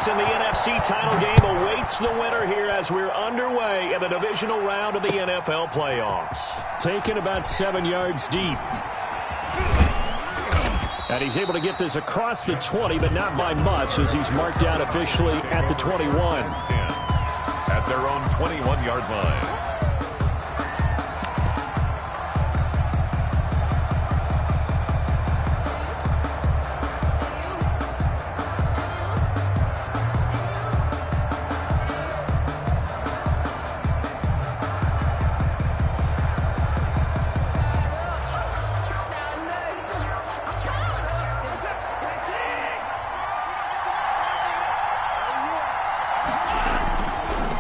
points, and the NFC title game awaits the winner here as we're underway in the divisional round of the NFL playoffs. Taken about 7 yards deep. And he's able to get this across the 20, but not by much, as he's marked out officially at the 21. 10 at their own 21-yard line.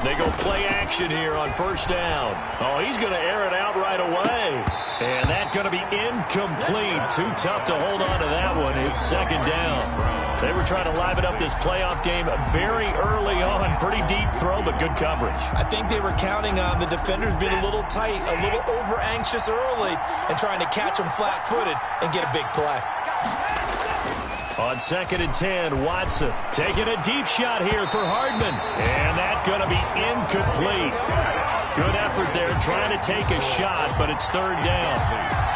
They go play action here on first down. Oh, he's going to air it out right away. And that's going to be incomplete. Too tough to hold on to that one. It's second down. They were trying to liven up this playoff game very early on. Pretty deep throw, but good coverage. I think they were counting on the defenders being a little tight, a little over-anxious early, and trying to catch them flat-footed and get a big play. On 2nd and 10, Watson taking a deep shot here for Hardman. And that's going to be incomplete. Good effort there trying to take a shot, but it's third down.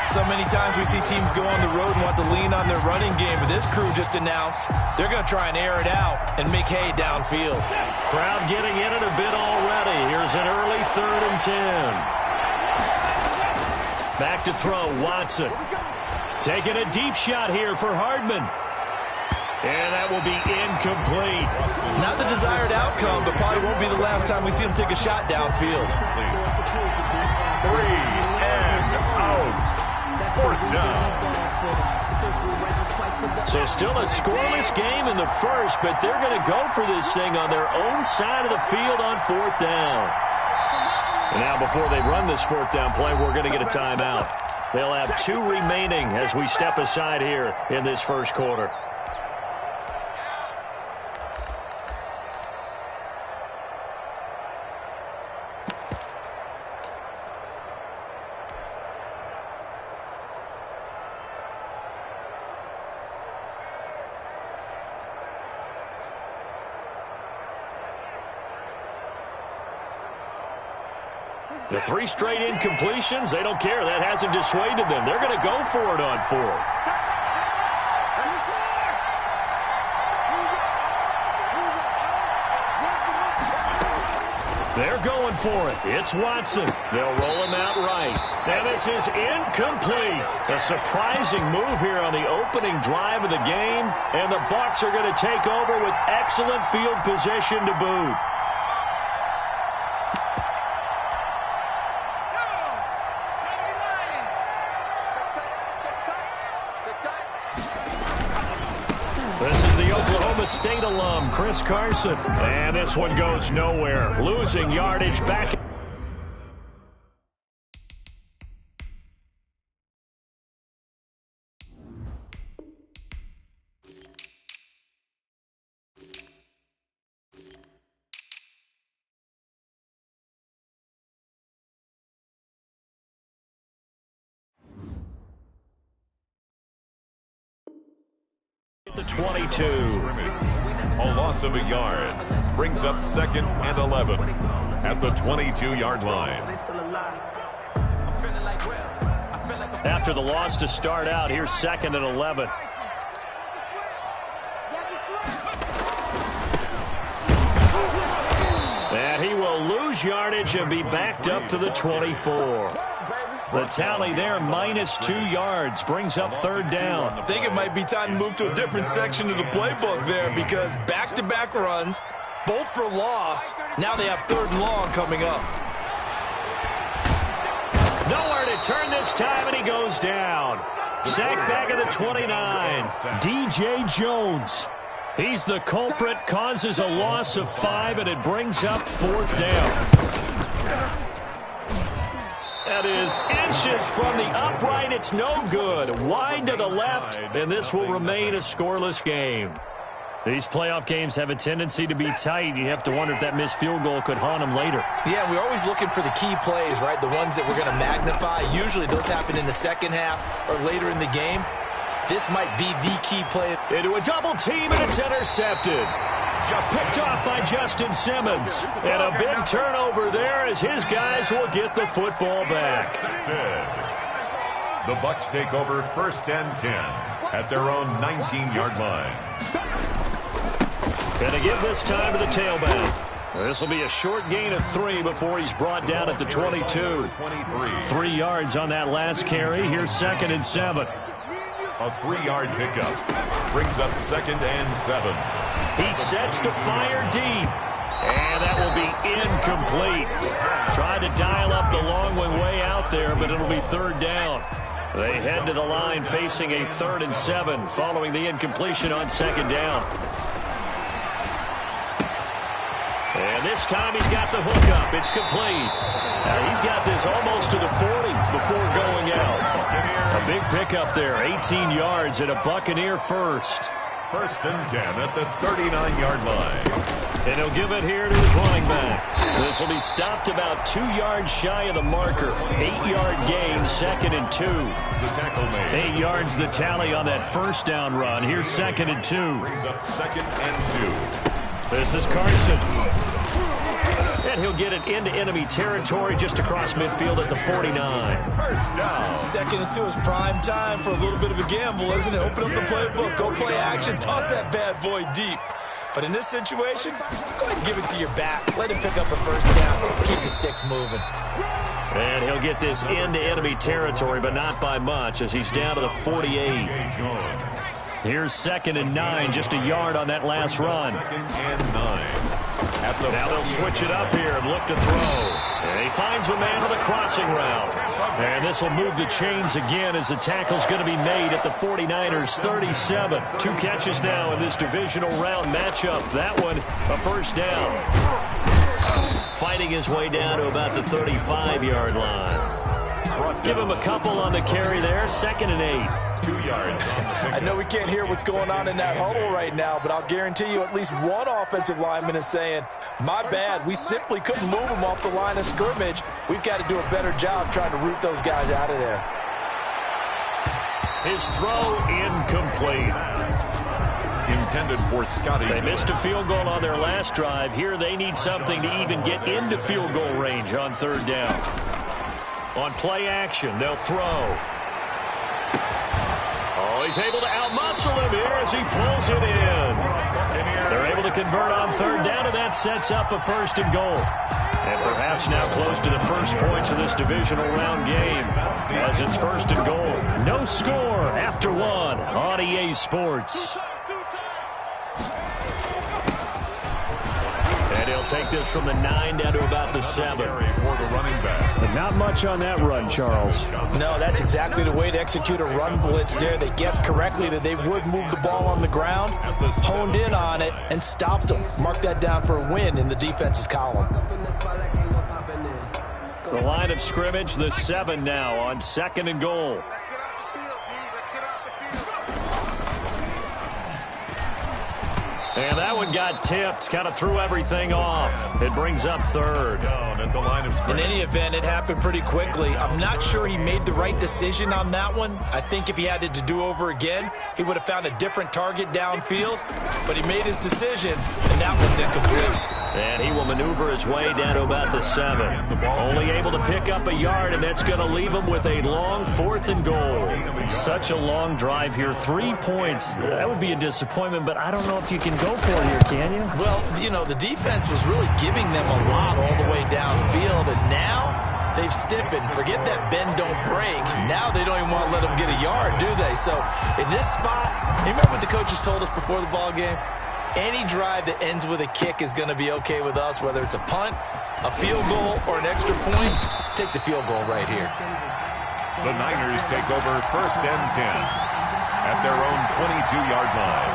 So many times we see teams go on the road and want to lean on their running game, but this crew just announced they're going to try and air it out and make hay downfield. Crowd getting in it a bit already. Here's an early 3rd and 10. Back to throw, Watson. Taking a deep shot here for Hardman. And that will be incomplete. Not the desired outcome, but probably won't be the last time we see him take a shot downfield. 3 and out. 4th down. So still a scoreless game in the first, but they're going to go for this thing on their own side of the field on 4th down. And now before they run this 4th down play, we're going to get a timeout. They'll have 2 remaining as we step aside here in this first quarter. The 3 straight incompletions, they don't care. That hasn't dissuaded them. They're going to go for it on 4th. They're going for it. It's Watson. They'll roll him out right. And this is incomplete. A surprising move here on the opening drive of the game. And the Bucs are going to take over with excellent field position to boot. This is the Oklahoma State alum, Chris Carson. And this one goes nowhere. Losing yardage back. The 22. A loss of a yard brings up 2nd and 11 at the 22-yard line. After the loss to start out, here's 2nd and 11. And he will lose yardage and be backed up to the 24. The tally there, -2 yards, brings up 3rd down. I think it might be time to move to a different section of the playbook there, because back-to-back runs, both for loss. Now they have 3rd and long coming up. Nowhere to turn this time, and he goes down. Sacked back at the 29. D.J. Jones. He's the culprit, causes a loss of 5, and it brings up 4th down. That is inches from the upright. It's no good. Wide to the left, and this will remain a scoreless game. These playoff games have a tendency to be tight. You have to wonder if that missed field goal could haunt them later. Yeah, we're always looking for the key plays, right? The ones that we're going to magnify. Usually those happen in the second half or later in the game. This might be the key play. Into a double team, and it's intercepted. Picked off by Justin Simmons. And a big turnover there as his guys will get the football back. The Bucs take over 1st and 10 at their own 19-yard line. Going to give this time to the tailback. This will be a short gain of 3 before he's brought down at the 22. 3 yards on that last carry. Here's 2nd and 7. A 3-yard pickup brings up 2nd and 7. He sets to fire deep. And that will be incomplete. Tried to dial up the long one way out there, but it'll be 3rd down. They head to the line facing a 3rd and 7 following the incompletion on 2nd down. And this time he's got the hookup. It's complete. Now he's got this almost to the 40 before going out. A big pickup there, 18 yards and a Buccaneer first. 1st and 10 at the 39-yard line. And he'll give it here to his running back. This will be stopped about 2 yards shy of the marker. 8-yard gain, 2nd and 2. The tackle made. 8 yards the tally on that 1st down run. Here's 2nd and 2. Brings up 2nd and 2. This is Carson. And he'll get it into enemy territory just across midfield at the 49. 1st down. 2nd and 2 is prime time for a little bit of a gamble, isn't it? Open up the playbook, go play action, toss that bad boy deep. But in this situation, go ahead and give it to your back. Let him pick up a 1st down. Keep the sticks moving. And he'll get this into enemy territory, but not by much as he's down to the 48. Here's 2nd and 9, just a yard on that last run. 2nd and 9. Now they'll switch it up here and look to throw. And he finds a man on the crossing route. And this will move the chains again as the tackle's going to be made at the 49ers 37. 2 catches now in this divisional round matchup. That one, a 1st down. Fighting his way down to about the 35-yard line. Give him a couple on the carry there. 2nd and 8. 2 yards on the pickup. I know we can't hear what's going on in that huddle right now, but I'll guarantee you at least one offensive lineman is saying, my bad, we simply couldn't move him off the line of scrimmage. We've got to do a better job trying to root those guys out of there. His throw incomplete. Intended for Scotty. They missed a field goal on their last drive. Here they need something to even get into field goal range on 3rd down. On play action, they'll throw. Oh, he's able to outmuscle him here as he pulls it in. They're able to convert on 3rd down, and that sets up a 1st and goal. And perhaps now close to the first points of this divisional round game as it's 1st and goal. No score after 1 on EA Sports. And he'll take this from the 9 down to about the 7. For the running back. But not much on that run, Charles. No, that's exactly the way to execute a run blitz there. They guessed correctly that they would move the ball on the ground, honed in on it, and stopped them. Mark that down for a win in the defense's column. The line of scrimmage, the 7 now on 2nd and goal. And that one got tipped, kind of threw everything off. It brings up 3rd. Down at the line of scrimmage. In any event, it happened pretty quickly. I'm not sure he made the right decision on that one. I think if he had it to do over again, he would have found a different target downfield. But he made his decision, and that one's incomplete. And he will maneuver his way down to about the 7. Only able to pick up a yard, and that's going to leave him with a long 4th and goal. Such a long drive here. 3 points. That would be a disappointment, but I don't know if you can go for it here, can you? Well, you know, the defense was really giving them a lot all the way downfield, and now they've stiffened. Forget that bend, don't break. Now they don't even want to let them get a yard, do they? So in this spot, you remember what the coaches told us before the ball game? Any drive that ends with a kick is going to be okay with us, whether it's a punt, a field goal, or an extra point. Take the field goal right here. The Niners take over 1st and 10 at their own 22-yard line.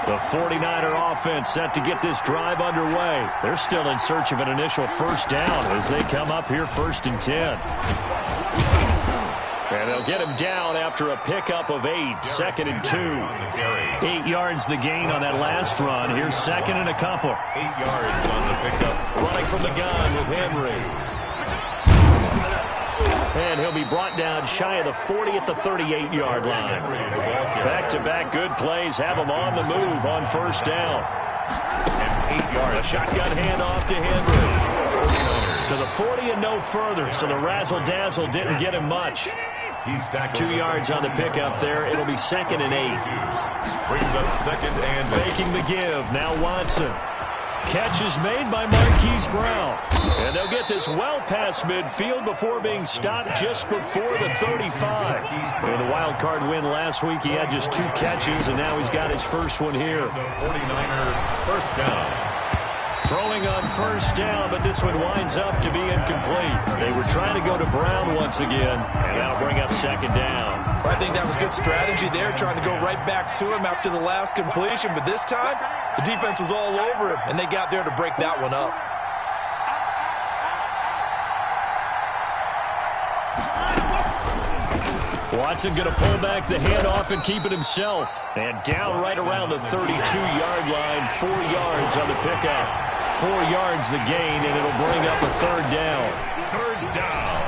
The 49er offense set to get this drive underway. They're still in search of an initial 1st down as they come up here 1st and 10. And they'll get him down after a pickup of 8, 2nd and 2. 8 yards the gain on that last run. Here's 2nd and a couple. 8 yards on the pickup. Running from the gun with Henry. And he'll be brought down shy of the 40 at the 38-yard line. Back-to-back good plays have him on the move on first down. And 8 yards. A shotgun handoff to Henry. To the 40 and no further, so the razzle-dazzle didn't get him much. He's tackled 2 yards on the pickup there. It'll be 2nd and 8. Brings up 2nd and 8. Faking the give. Now Watson. Catch is made by Marquise Brown. And they'll get this well past midfield before being stopped just before the 35. In the wild card win last week, he had just 2 catches, and now he's got his first one here. 49er first down. Throwing on first down, but this one winds up to be incomplete. They were trying to go to Brown once again, and that'll bring up 2nd down. I think that was good strategy there, trying to go right back to him after the last completion. But this time, the defense was all over him, and they got there to break that one up. Watson going to pull back the handoff and keep it himself. And down right around the 32-yard line, 4 yards on the pickup. 4 yards the gain, and it'll bring up a 3rd down. 3rd down.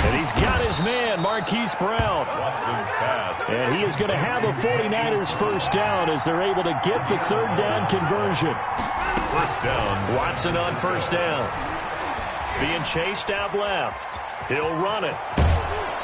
And he's got his man, Marquise Brown. Watson's pass. And he is going to have a 49ers first down as they're able to get the 3rd down conversion. First down. Watson on first down. Being chased out left. He'll run it.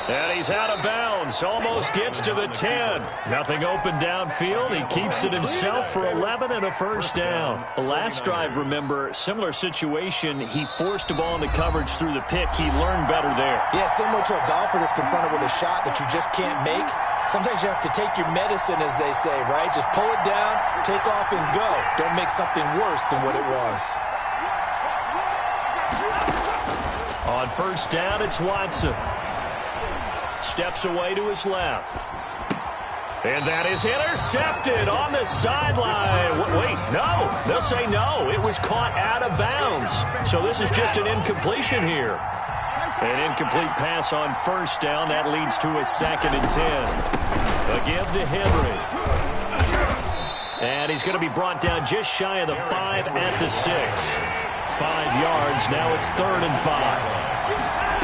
And he's out of bounds. Almost gets to the 10. Nothing open downfield. He keeps it himself for 11 and a first down. The last drive, remember, similar situation. He forced a ball into coverage through the pick. He learned better there. Yeah, similar to a golfer that's confronted with a shot that you just can't make. Sometimes you have to take your medicine, as they say, right? Just pull it down, take off, and go. Don't make something worse than what it was. On first down, it's Watson. Steps away to his left. And that is intercepted on the sideline. Wait, no. They'll say no. It was caught out of bounds. So this is just an incompletion here. An incomplete pass on first down. That leads to a 2nd and 10. A give to Henry. And he's going to be brought down just shy of the 5 at the 6. 5 yards. Now it's 3rd and 5.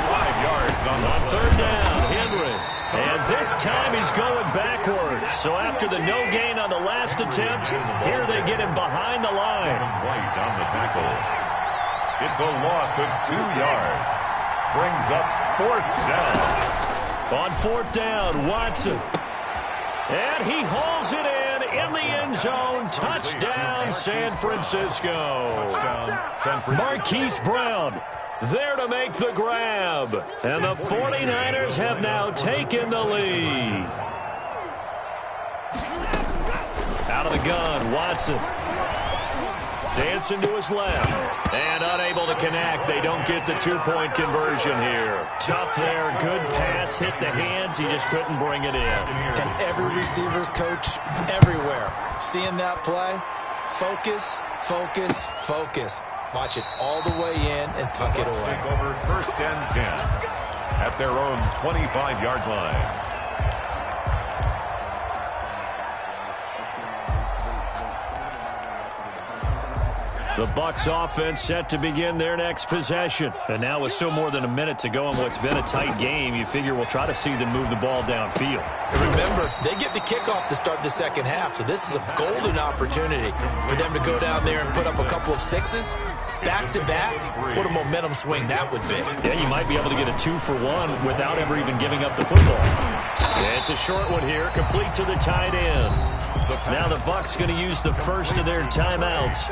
5 yards on 3rd down, Henry. And this time he's going backwards. So after the no gain on the last attempt, here they get him behind the line. White on the tackle. It's a loss of 2 yards. Brings up 4th down. On 4th down, Watson. And he hauls it in the end zone. Touchdown, San Francisco. Touchdown, San Francisco. Marquise Brown there to make the grab. And the 49ers have now taken the lead. Out of the gun, Watson. Dancing to his left. And unable to connect. They don't get the 2-point conversion here. Tough there. Good pass. Hit the hands. He just couldn't bring it in. And every receiver's coach everywhere. Seeing that play, focus, focus, focus. Watch it all the way in and tuck it away. Take over 1st and 10 at their own 25-yard line. The Bucs offense set to begin their next possession. And now with still more than a minute to go in what's been a tight game, you figure we'll try to see them move the ball downfield. And remember, they get the kickoff to start the second half, so this is a golden opportunity for them to go down there and put up a couple of 6s. Back-to-back, what a momentum swing that would be. Yeah, you might be able to get a 2-for-1 without ever even giving up the football. Yeah, it's a short one here, complete to the tight end. Now the Bucs going to use the first of their timeouts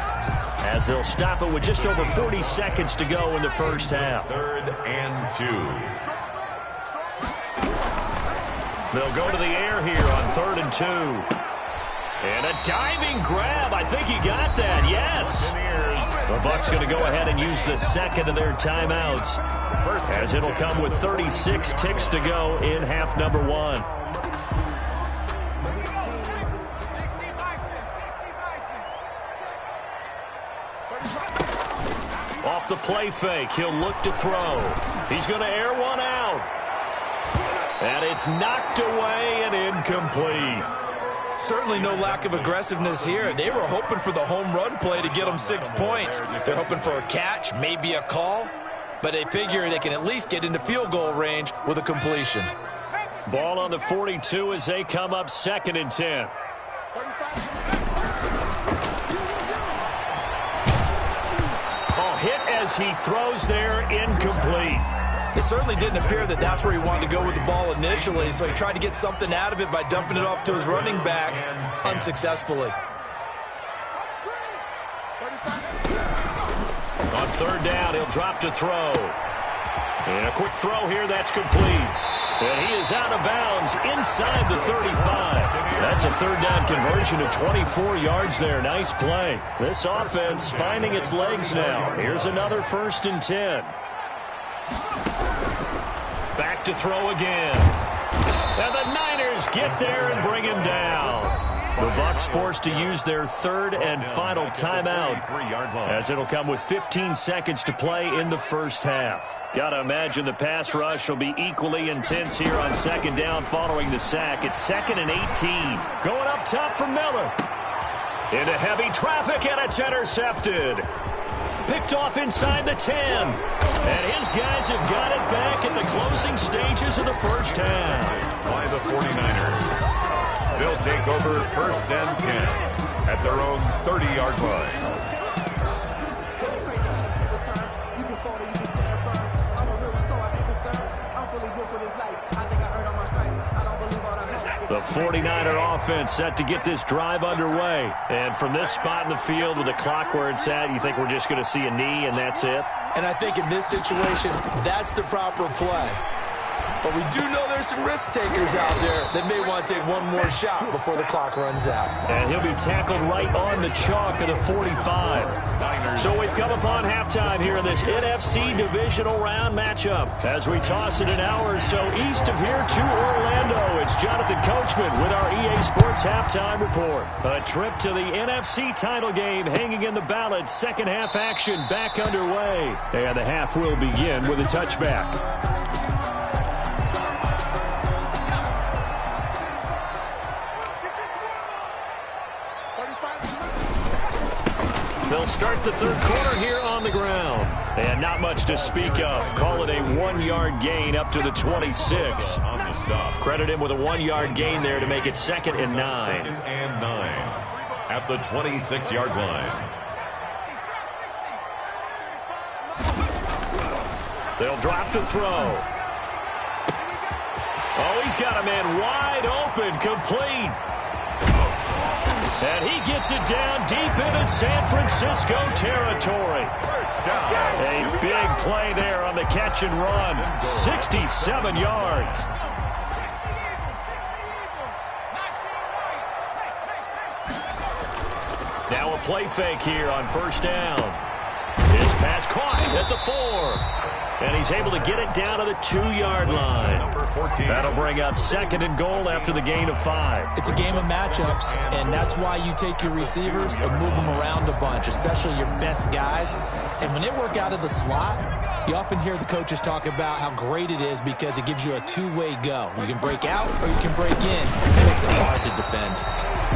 as they'll stop it with just over 40 seconds to go in the first half. 3rd and 2. They'll go to the air here on 3rd and 2. And a diving grab. I think he got that. Yes. The Bucs going to go ahead and use the second of their timeouts as it'll come with 36 ticks to go in half number 1. Off the play fake, he'll look to throw. He's going to air one out. And it's knocked away and incomplete. Certainly no lack of aggressiveness here. They were hoping for the home run play to get them 6 points. They're hoping for a catch, maybe a call. but they figure they can at least get into field goal range with a completion. Ball on the 42 as they come up 2nd and 10. Hit as he throws there, incomplete. It certainly didn't appear that that's where he wanted to go with the ball initially, so he tried to get something out of it by dumping it off to his running back unsuccessfully. On 3rd down, he'll drop to throw. And a quick throw here, that's complete. And he is out of bounds inside the 35. That's a 3rd down conversion of 24 yards there. Nice play. This offense finding its legs now. Here's another 1st and 10. Back to throw again. And the Niners get there and bring him down. The Bucs forced to use their 3rd and final timeout, as it'll come with 15 seconds to play in the 1st half. Gotta imagine the pass rush will be equally intense here on 2nd down following the sack. It's 2nd and 18. Going up top for Miller. Into heavy traffic, and it's intercepted. Picked off inside the 10. And his guys have got it back at the closing stages of the 1st half. By the 49ers. They'll take over 1st and 10 at their own 30-yard line. The 49er offense set to get this drive underway. And from this spot in the field with the clock where it's at, you think we're just going to see a knee and that's it? And I think in this situation, that's the proper play. But we do know there's some risk takers out there that may want to take one more shot before the clock runs out. And he'll be tackled right on the chalk of the 45. So we've come upon halftime here in this NFC divisional round matchup. As we toss it an hour or so east of here to Orlando, it's Jonathan Coachman with our EA Sports Halftime Report. A trip to the NFC title game hanging in the balance. 2nd half action back underway. And the half will begin with a touchback. They'll start the 3rd quarter here on the ground. And not much to speak of. Call it a 1-yard gain up to the 26. Credit him with a 1-yard gain there to make it 2nd and 9. 2nd and 9 at the 26-yard line. They'll drop to throw. Oh, he's got a man wide open, complete. And he gets it down deep into San Francisco territory. First down. A big play there on the catch and run. 67 yards. Now a play fake here on 1st down. His pass caught at the 4. And he's able to get it down to the 2-yard line. That'll bring up 2nd and goal after the gain of 5. It's a game of matchups, and that's why you take your receivers and move them around a bunch, especially your best guys. And when they work out of the slot, you often hear the coaches talk about how great it is because it gives you a two-way go. You can break out or you can break in. It makes it hard to defend.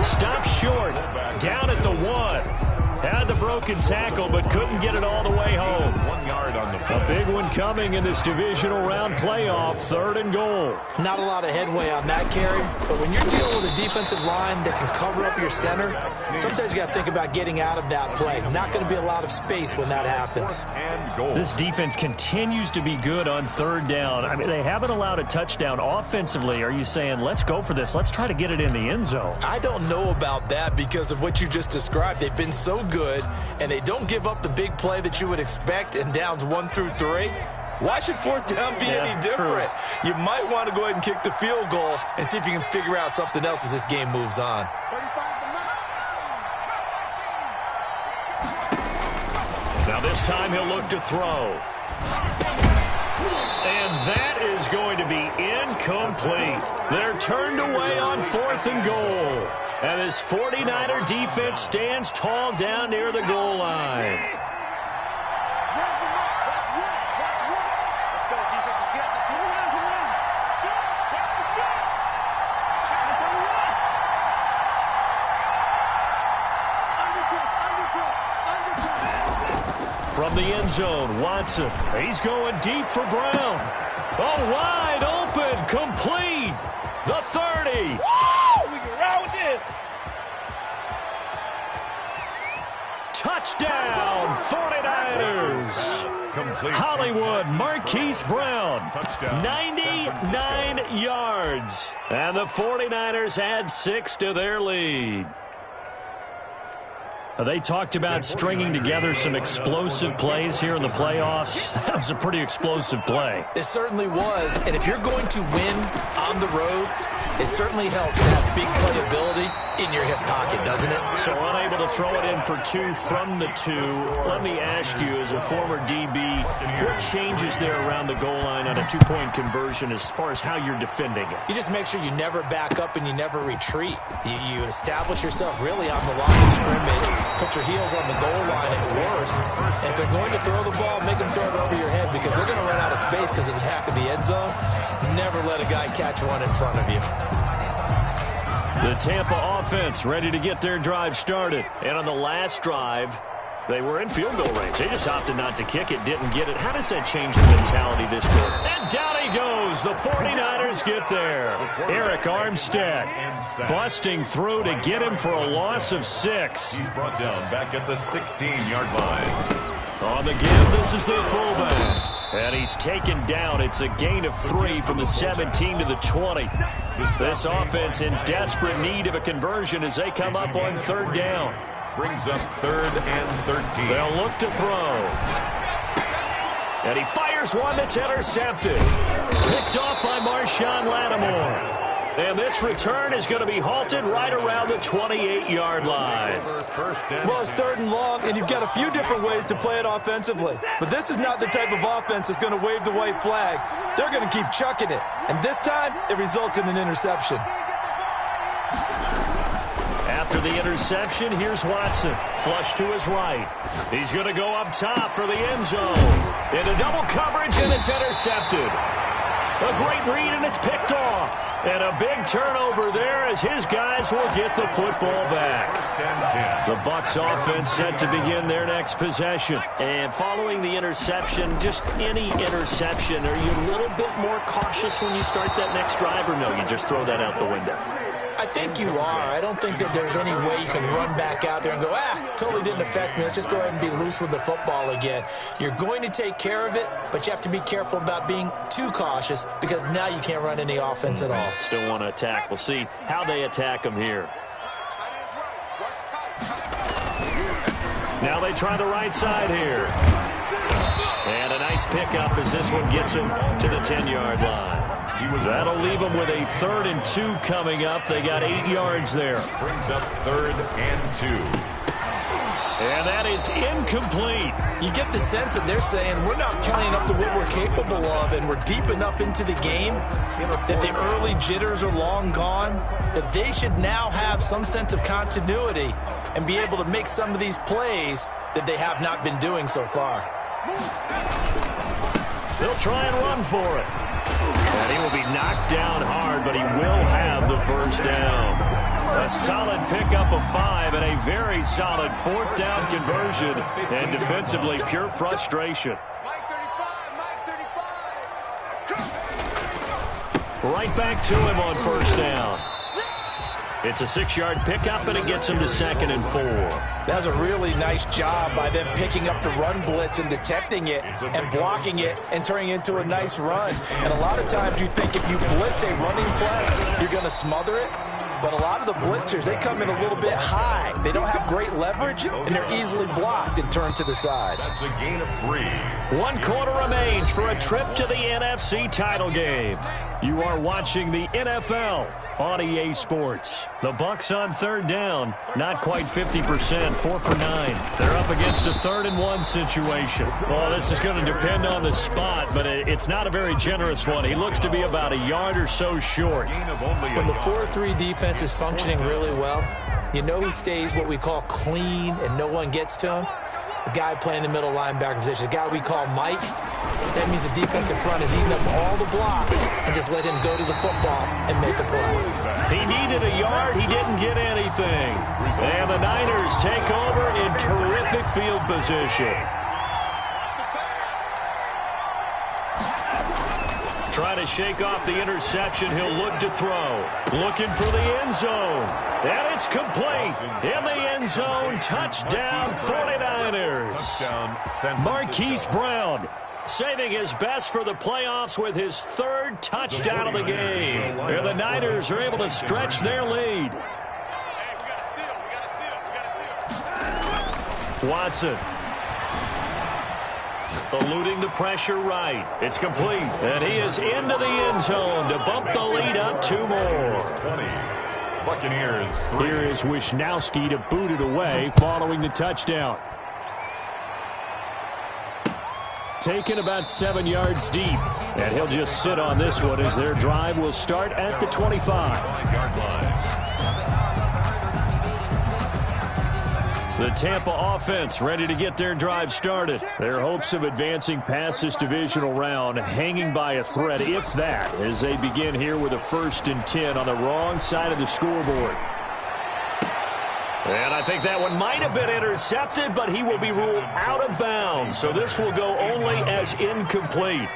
Stop short, down at the 1. Had the broken tackle, but couldn't get it all the way home. 1 yard on the play. A big one coming in this divisional round playoff, 3rd and goal. Not a lot of headway on that carry, but when you're dealing with a defensive line that can cover up your center, sometimes you got to think about getting out of that play. Not going to be a lot of space when that happens. This defense continues to be good on 3rd down. I mean, they haven't allowed a touchdown offensively. Are you saying, let's go for this, let's try to get it in the end zone? I don't know about that because of what you just described. They've been so good, and they don't give up the big play that you would expect in downs 1 through 3. Why should 4th down be any different? True. You might want to go ahead and kick the field goal and see if you can figure out something else as this game moves on. Now this time he'll look to throw. And that is going to be incomplete. They're turned away on 4th and goal. And this 49er defense stands tall down near the goal line. From the end zone, Watson. He's going deep for Brown. Oh, wide open, complete. The 30. Woo! We can ride with this. Touchdown, 49ers. Hollywood, Marquise Brown, 99 yards. And the 49ers add 6 to their lead. They talked about stringing together some explosive plays here in the playoffs. That was a pretty explosive play. It certainly was. And if you're going to win on the road, it certainly helps to have big playability in your hip pocket, doesn't it? So unable to throw it in for 2 from the 2. Let me ask you, as a former DB, what changes there around the goal line on a 2-point conversion as far as how you're defending it? You just make sure you never back up and you never retreat. You establish yourself really on the line of scrimmage, put your heels on the goal line at worst, and if they're going to throw the ball, make them throw it over your head because they're going to run out of space because of the back of the end zone. Never let a guy catch one in front of you. The Tampa offense ready to get their drive started. And on the last drive, they were in field goal range. They just opted not to kick it, didn't get it. How does that change the mentality this quarter? And down he goes. The 49ers get there. Eric Armstead busting through to get him for a loss of 6. He's brought down back at the 16-yard line. On the give, this is the fullback. And he's taken down. It's a gain of 3 from the 17 to the 20. This offense in desperate need of a conversion as they come up on 3rd down. Brings up 3rd and 13. They'll look to throw. And he fires one that's intercepted. Picked off by Marshawn Lattimore. And this return is going to be halted right around the 28-yard line. Well, it's 3rd and long, and you've got a few different ways to play it offensively. But this is not the type of offense that's going to wave the white flag. They're going to keep chucking it. And this time, it results in an interception. After the interception, here's Watson. Flush to his right. He's going to go up top for the end zone. Into double coverage, and it's intercepted. A great read, and it's picked off. And a big turnover there as his guys will get the football back. The Bucs offense set to begin their next possession. And following the interception, just any interception, are you a little bit more cautious when you start that next drive, or no, you just throw that out the window? I think you are. I don't think that there's any way you can run back out there and go, totally didn't affect me. Let's just go ahead and be loose with the football again. You're going to take care of it, but you have to be careful about being too cautious because now you can't run any offense at all. Still want to attack. We'll see how they attack them here. Now they try the right side here. And a nice pickup as this one gets him to the 10-yard line. That'll leave them with a 3rd and 2 coming up. They got 8 yards there. Brings up 3rd and 2. And that is incomplete. You get the sense that they're saying we're not playing up to what we're capable of, and we're deep enough into the game that the early jitters are long gone, that they should now have some sense of continuity and be able to make some of these plays that they have not been doing so far. They'll try and run for it. And he will be knocked down hard, but he will have the 1st down. A solid pickup of 5 and a very solid 4th down conversion. And defensively, pure frustration. Right back to him on 1st down. It's a 6-yard pickup, and it gets him to 2nd and 4. That was a really nice job by them picking up the run blitz and detecting it and blocking it and turning it into a nice run. And a lot of times you think if you blitz a running play, you're going to smother it. But a lot of the blitzers, they come in a little bit high. They don't have great leverage, and they're easily blocked and turned to the side. That's a gain of 3. 1 quarter remains for a trip to the NFC title game. You are watching the NFL on EA Sports. The Bucs on 3rd down, not quite 50%, 4 for 9. They're up against a 3rd and 1 situation. Well, this is going to depend on the spot, but it's not a very generous one. He looks to be about a yard or so short. When the 4-3 defense is functioning really well, you know who stays what we call clean and no one gets to him? The guy playing the middle linebacker position, the guy we call Mike. That means the defensive front is eating up all the blocks and just let him go to the football and make a play. He needed a yard. He didn't get anything. And the Niners take over in terrific field position. trying to shake off the interception. He'll look to throw. Looking for the end zone. And it's complete. In the end zone, touchdown 49ers. Marquise Brown saving his best for the playoffs with his third touchdown of the game. And the Niners are able to stretch their lead. Watson. Eluding the pressure right. It's complete. And he is into the end zone to bump the lead up 2 more. Buccaneers 3. Here is Wisnowski to boot it away following the touchdown. Taken about 7 yards deep. And he'll just sit on this one as their drive will start at the 25-yard line. The Tampa offense ready to get their drive started. Their hopes of advancing past this divisional round hanging by a thread, if that, as they begin here with a 1st and 10 on the wrong side of the scoreboard. And I think that one might have been intercepted, but he will be ruled out of bounds. So this will go only as incomplete.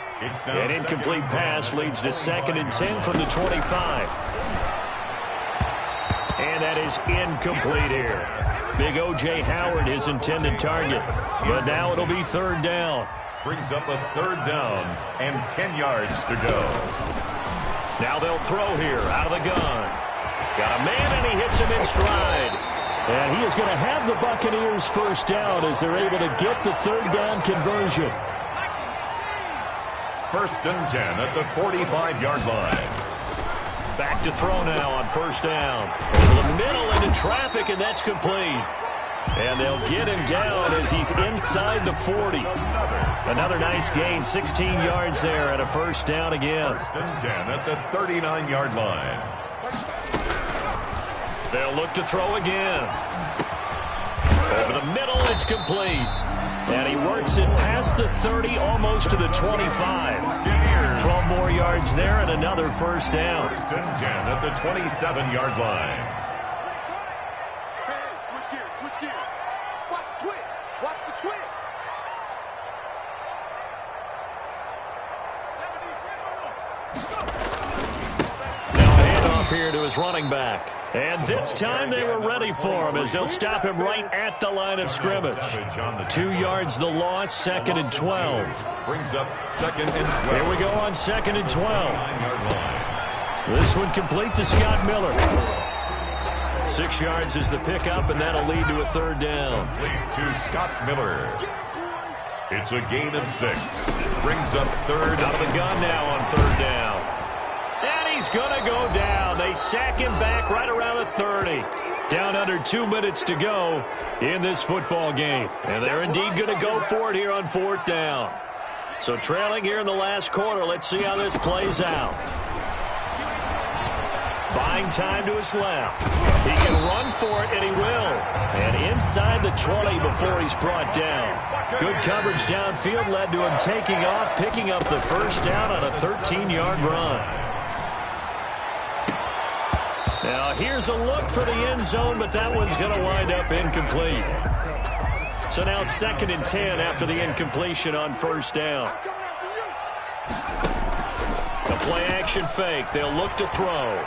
An incomplete pass leads to 2nd and 10 from the 25. And that is incomplete here. Big O.J. Howard, his intended target. But now it'll be 3rd down. Brings up a 3rd down and 10 yards to go. Now they'll throw here out of the gun. Got a man, and he hits him in stride. And he is going to have the Buccaneers 1st down as they're able to get the 3rd down conversion. 1st and 10 at the 45-yard line. Back to throw now on 1st down. Over the middle into traffic, and that's complete. And they'll get him down as he's inside the 40. Another nice gain, 16 yards there and a 1st down again. 1st and 10 at the 39-yard line. They'll look to throw again. Over the middle, it's complete. And he works it past the 30, almost to the 25. 12 more yards there and another 1st down. 1st and 10 at the 27-yard line. Hey, switch gears, switch gears. Watch the twins. Watch the twins. Now a handoff here to his running back. And this time they were ready for him as they'll stop him right at the line of scrimmage. 2 yards the loss, 2nd and 12. Brings up 2nd and 12. Here we go on 2nd and 12. This one complete to Scott Miller. 6 yards is the pickup, and that'll lead to a 3rd down. Complete to Scott Miller. It's a gain of 6. Brings up 3rd. Out of the gun now on 3rd down. And he's going to go down. They sack him back right around the 30. Down under 2 minutes to go in this football game. And they're indeed going to go for it here on 4th down. So trailing here in the last quarter. Let's see how this plays out. Buying time to his left. He can run for it, and he will. And inside the 20 before he's brought down. Good coverage downfield led to him taking off, picking up the 1st down on a 13-yard run. Now, here's a look for the end zone, but that one's going to wind up incomplete. So now 2nd and 10 after the incompletion on 1st down. The play-action fake. They'll look to throw.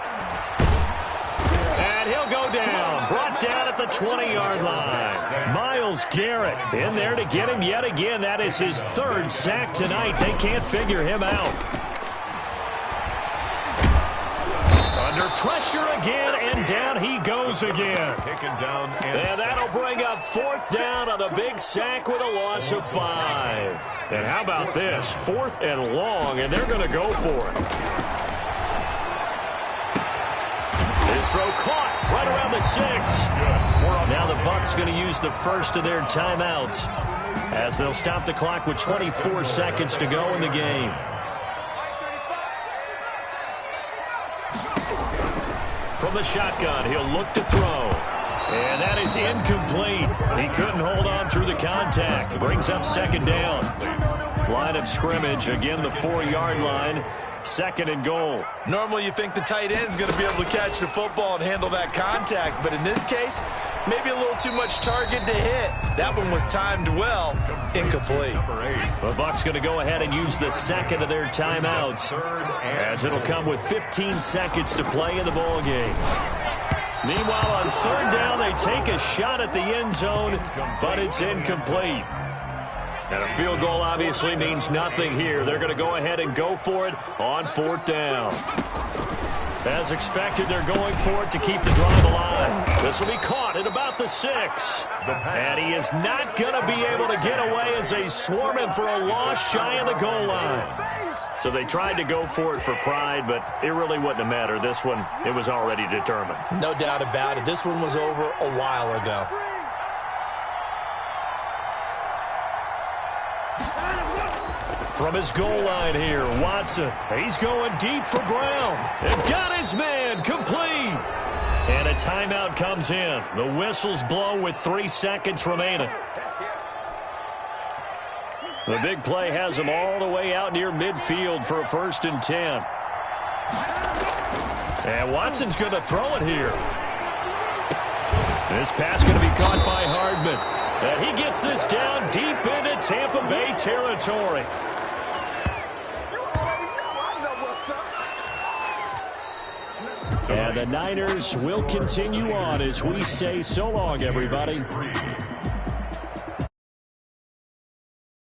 And he'll go down. Brought down at the 20-yard line. Myles Garrett in there to get him yet again. That is his 3rd sack tonight. They can't figure him out. Under pressure again, and down he goes again. Taken down and that'll bring up 4th down on the big sack with a loss of 5. And how about this? 4th and long, and they're going to go for it. This throw caught right around the 6. Now the Bucs going to use the first of their timeouts as they'll stop the clock with 24 seconds to go in the game. From the shotgun, he'll look to throw. And that is incomplete. He couldn't hold on through the contact. Brings up 2nd down. Line of scrimmage, again the 4-yard line. 2nd and goal. Normally you think the tight end's going to be able to catch the football and handle that contact, but in this case, maybe a little too much target to hit. That one was timed well, incomplete. The Bucs going to go ahead and use the 2nd of their timeouts, as it'll come with 15 seconds to play in the ball game. Meanwhile, on 3rd down, they take a shot at the end zone, but it's incomplete. And a field goal obviously means nothing here. They're going to go ahead and go for it on 4th down. As expected, they're going for it to keep the drive alive. This will be caught at about the 6. And he is not going to be able to get away as they swarm him for a loss shy of the goal line. So they tried to go for it for pride, but it really wouldn't have mattered. This one, it was already determined. No doubt about it. This one was over a while ago. From his goal line here, Watson. He's going deep for Brown. And got his man complete. And a timeout comes in. The whistles blow with 3 seconds remaining. The big play has him all the way out near midfield for a 1st and 10. And Watson's going to throw it here. This pass going to be caught by Hardman. And he gets this down deep into Tampa Bay territory. And the Niners will continue on as we say so long, everybody.